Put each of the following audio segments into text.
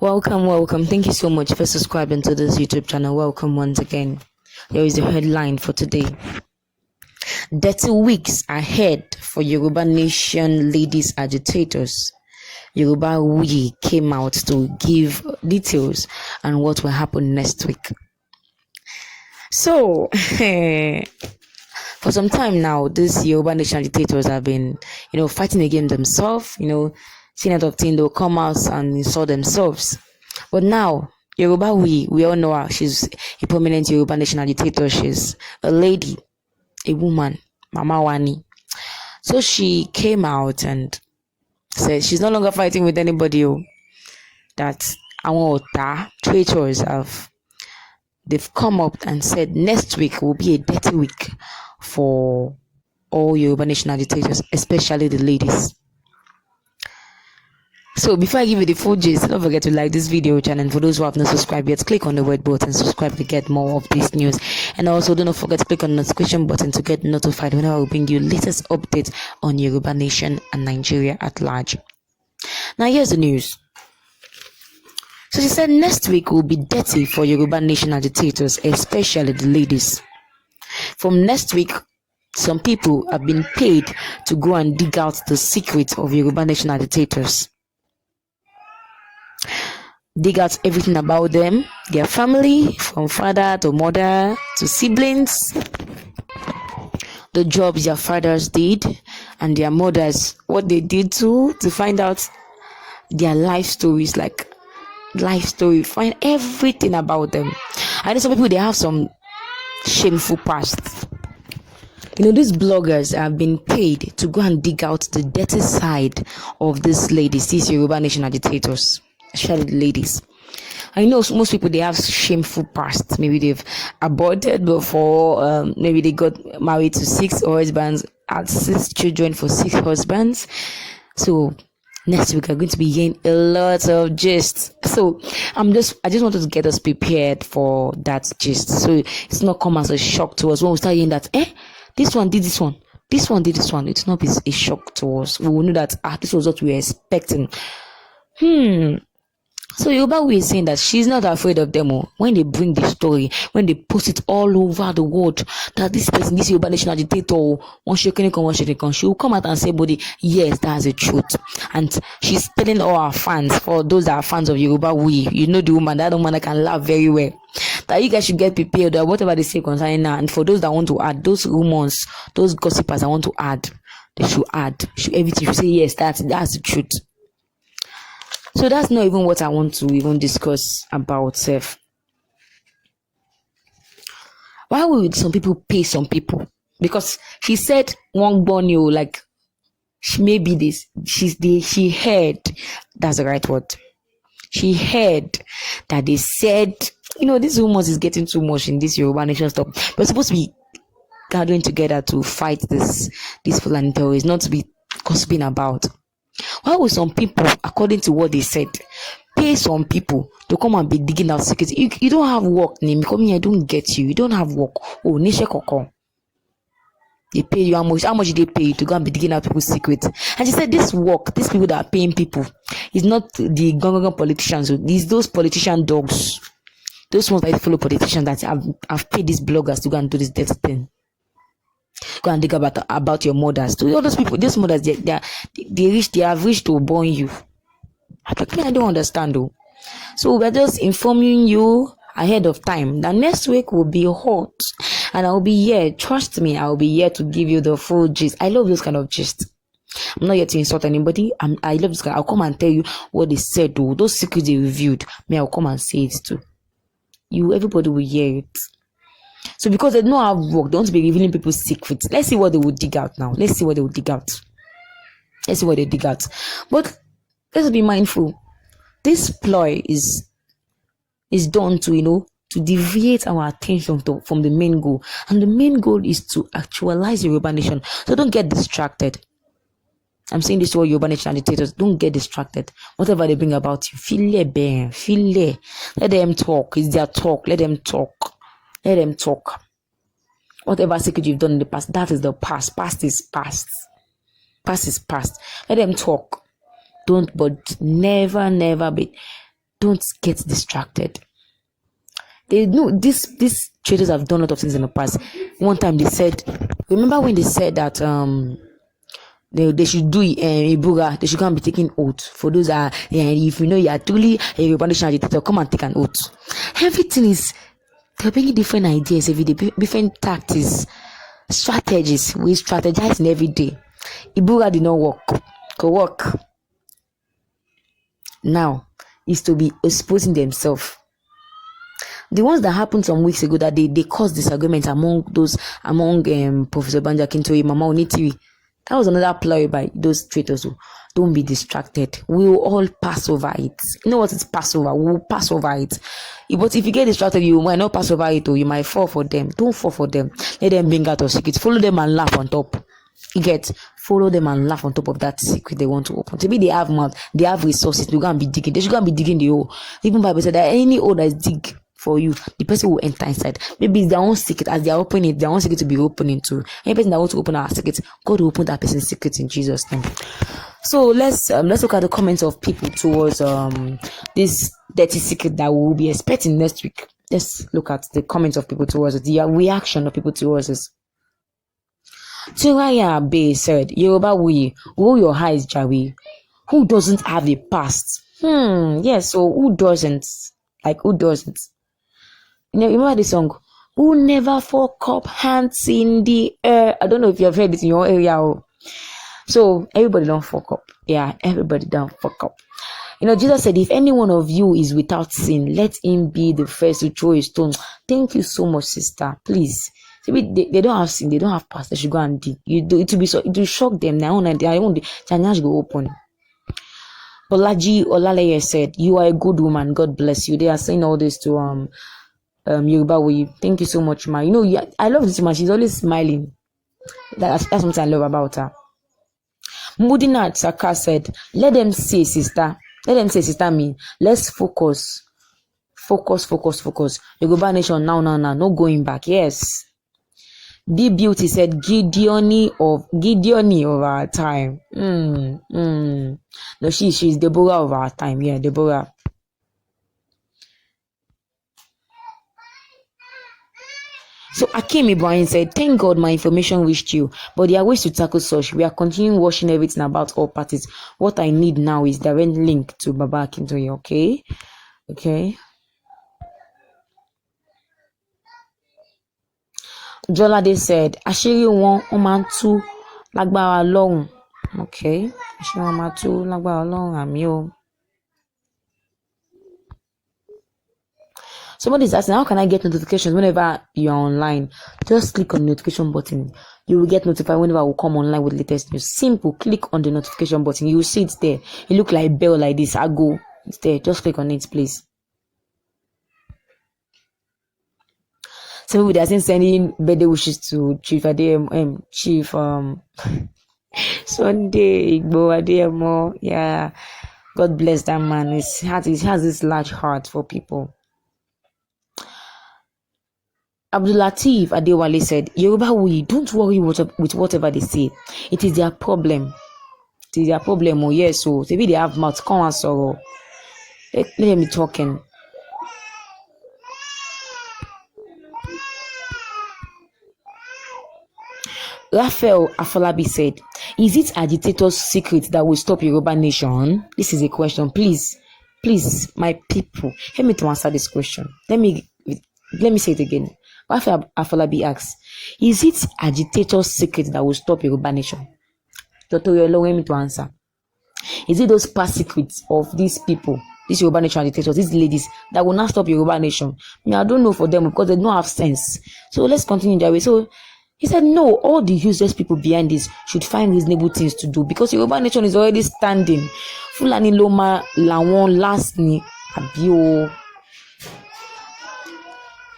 Welcome. Thank you so much for subscribing to this YouTube channel. Welcome once again. Here is the headline for today. 30 weeks ahead for Yoruba Nation ladies agitators. Yoruba We came out to give details on what will happen next week. So, for some time now, these Yoruba Nation agitators have been, fighting against themselves, seeing out of thing, they'll come out and insult themselves. But now, Yoruba we all know her. She's a prominent Yoruba Nation agitator. She's a lady, a woman, Mama Wani. So she came out and said she's no longer fighting with anybody. That our traitors they've come up and said next week will be a dirty week for all Yoruba Nation agitators, especially the ladies. So before I give you the full gist, don't forget to like this video channel. And for those who have not subscribed yet, click on the red button, subscribe to get more of this news. And also do not forget to click on the notification button to get notified whenever we bring you latest updates on Yoruba Nation and Nigeria at large. Now here's the news. So she said next week will be dirty for Yoruba Nation agitators, especially the ladies. From next week, some people have been paid to go and dig out the secret of Yoruba Nation agitators. Dig out everything about them, their family, from father to mother to siblings, the jobs their fathers did, and their mothers, what they did to find out their life stories, find everything about them. I know some people, they have some shameful past. These bloggers have been paid to go and dig out the dirty side of these ladies, these Yoruba Nation agitators, especially the ladies. I know most people, they have shameful past. Maybe they've aborted before, maybe they got married to 6 husbands, had 6 children for 6 husbands. So next week, I'm going to be hearing a lot of gist. So I just wanted to get us prepared for that gist, so it's not come as a shock to us when we start hearing that this one did this one, this one did this one. It's not a shock to us. We will know that this was what we were expecting. So Yoruba is saying that she's not afraid of them. When they bring the story, when they post it all over the world, that this person, this Yoruba Nation agitator, she will come out and say, "Buddy, yes, that's the truth." And she's telling all our fans, for those that are fans of Yoruba, the woman, that woman that can laugh very well, that you guys should get prepared that whatever they say concerning her. And for those that want to add, those rumors, those gossipers that want to add, they should add. Everything should say, yes, that's the truth. So that's not even what I want to even discuss about self. Why would some people pay some people? Because she said one bonio, like maybe this, she heard, that's the right word. She heard that they said, this rumors is getting too much in this Yoruba Nation stuff. We're supposed to be gathering together to fight this Fulani terrorists, not to be gossiping about. Why would some people, according to what they said, pay some people to come and be digging out secrets? You don't have work, name. Come here, I don't get you. You don't have work. Oh, Nisha Koko. They pay you how much? How much did they pay you to go and be digging out people's secrets? And she said, this work, these people that are paying people, is not the Gongogon politicians. These those politician dogs, those ones that follow politicians that have paid these bloggers to go and do this dirty thing. Go and dig about your mothers. To all those people, these mothers, they have reached to born you. I don't understand though. So we're just informing you ahead of time that next week will be hot, and I'll be here. Trust me, I'll be here to give you the full gist. I love those kind of gist. I'm not here to insult anybody. I love this kind. I'll come and tell you what they said though. Those secrets they reviewed. I'll come and say it too. Everybody will hear it. So because they don't have work, they want to be revealing people's secrets. Let's see what they will dig out now. Let's see what they dig out. But let's be mindful. This ploy is done to deviate our attention from the main goal. And the main goal is to actualize Yoruba Nation. So don't get distracted. I'm saying this to all Yoruba Nation agitators. Don't get distracted. Whatever they bring about you, feel it. Let them talk. It's their talk. Let them talk. Whatever secret you've done in the past, that is the past. Past is past. Let them talk. Don't, but never be don't get distracted. They know these traders have done a lot of things in the past. One time they said, remember when they said that they should do Ibuga, they should go and be taking oath. For those if you know you are truly a Yoruba nation agitator, come and take an oath. Everything is, they're bringing different ideas every day, different tactics, strategies. We strategizing every day. Ibuga did not work. Could work. Now is to be exposing themselves. The ones that happened some weeks ago that they caused disagreement among Professor Banjo Akintoye, Mama Onitiri. That was another ploy by those traitors. Don't be distracted. We will all pass over it. You know what is pass over? We will pass over it. But if you get distracted, you might not pass over it, or you might fall for them. Don't fall for them. Let them bring out your secrets. Follow them and laugh on top. Follow them and laugh on top of that secret they want to open. Maybe they have mouth, they have resources. They're going to be digging. They should go and be digging the hole. Even Bible said that any hole that is dig for you, the person will enter inside. Maybe it's their own secret. As they are opening it, their own secret to be opening to. Any person that wants to open our secret, God will open that person's secret in Jesus' name. So let's look at the comments of people towards this dirty secret that we will be expecting next week. Let's look at the comments of people towards it, the reaction of people towards this. Turaya Bay said, Yoruba we roll your eyes, Jawi. Who doesn't have a past? Yes, so who doesn't? Like, who doesn't? You know, remember the song? Who never fuck up, hands in the air? I don't know if you have heard it in your area. So, everybody don't fuck up. Yeah, everybody don't fuck up. You know, Jesus said, if any one of you is without sin, let him be the first to throw a stone. Thank you so much, sister. Please. They don't have sin, they don't have past. They should go and dig. It will shock them. Now, I won't go open. Olaji Olaleye said, you are a good woman. God bless you. They are saying all this to Yoruba way. Thank you so much, ma. You know, I love this woman. She's always smiling. That's something I love about her. Mudina Saka said, let them say, sister. Let them say, sister, me. Let's focus. Focus. Yoruba nation now. No going back. Yes. B Beauty said, Gideoni of our time. No, she's Deborah of our time. Yeah, Deborah. So Akim Ibrahim said, thank God my information reached you, but there are ways to tackle such. We are continuing watching everything about all parties. What I need now is direct link to Baba Akintoye, okay? Jolade said, Ashiri won omantu lagbara long. Okay. Ashiri omantu lagbara long amio. Somebody's asking, how can I get notifications whenever you're online? Just click on the notification button. You will get notified whenever I will come online with latest news. Simple. Click on the notification button. You will see it there. It look like bell like this. It's there. Just click on it, please. Some people they are sending birthday wishes to Chief Adeyemo, Chief Sunday Igbo Adeyemo. Yeah, God bless that man. He has this large heart for people. Abdulateef Adewale said, Yoruba we don't worry with whatever they say. It is their problem. Oh yes. So maybe they have mouth. Come and sorrow. Let them be talking. Raphael Afolabi said, is it Agitator's secret that will stop Yoruba nation? This is a question. Please, my people, help me to answer this question. Let me say it again. Raphael Afolabi asks, is it Agitator's secret that will stop Yoruba nation? Dr. Yolo, help me to answer. Is it those past secrets of these people, these Yoruba nation agitators, these ladies, that will not stop Yoruba nation? I don't know for them because they don't have sense. So let's continue that way. So he said, no, all the useless people behind this should find reasonable things to do because Yoruba nation is already standing. Fulani Loma Lawon last ni abio.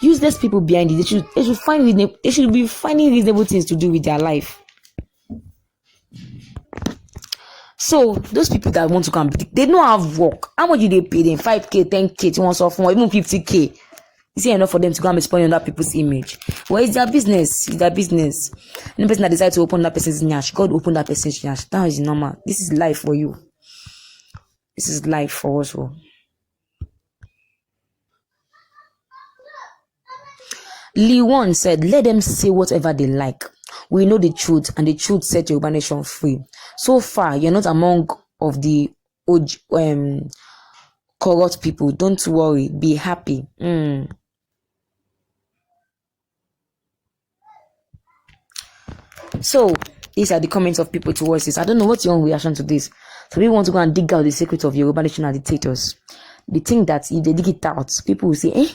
Useless people behind it, they should be finding reasonable things to do with their life. So those people that want to come, they don't have work. How much do they pay them? 5K, 10K, 2 even 50K. Is it enough for them to come and spoil on that people's image? Well, it's their business. Any person that decides to open that person's nyash, God open that person's nyash. That is normal. This is life for you. This is life for us all. Lee Won said, let them say whatever they like. We know the truth, and the truth set Yoruba nation free. So far, you're not among of the corrupt people. Don't worry. Be happy. So, these are the comments of people towards this. I don't know what's your own reaction to this. So we want to go and dig out the secret of Yoruba nation agitators. They think that if they dig it out, people will say,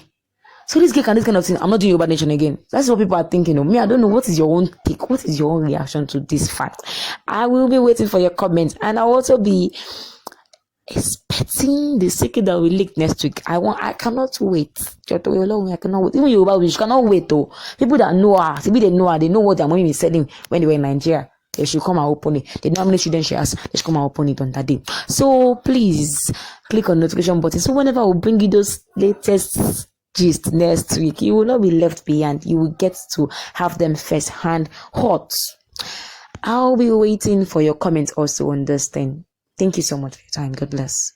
so this guy can this kind of thing. I'm not doing Yoruba nation again. That's what people are thinking of me. I don't know what is your own take. What is your own reaction to this fact? I will be waiting for your comments, and I'll also be expecting the secret that will leak next week. I cannot wait. I cannot wait. Even Yoruba, we cannot wait though. People that know her, maybe they know her, they know what their money is selling when they were in Nigeria. They should come and open it. They normally shouldn't share us. They should come and open it on that day. So please click on the notification button. So whenever we bring you those latest gist next week, you will not be left behind. You will get to have them first hand hot. I'll be waiting for your comments also on this thing. Thank you so much for your time. God bless.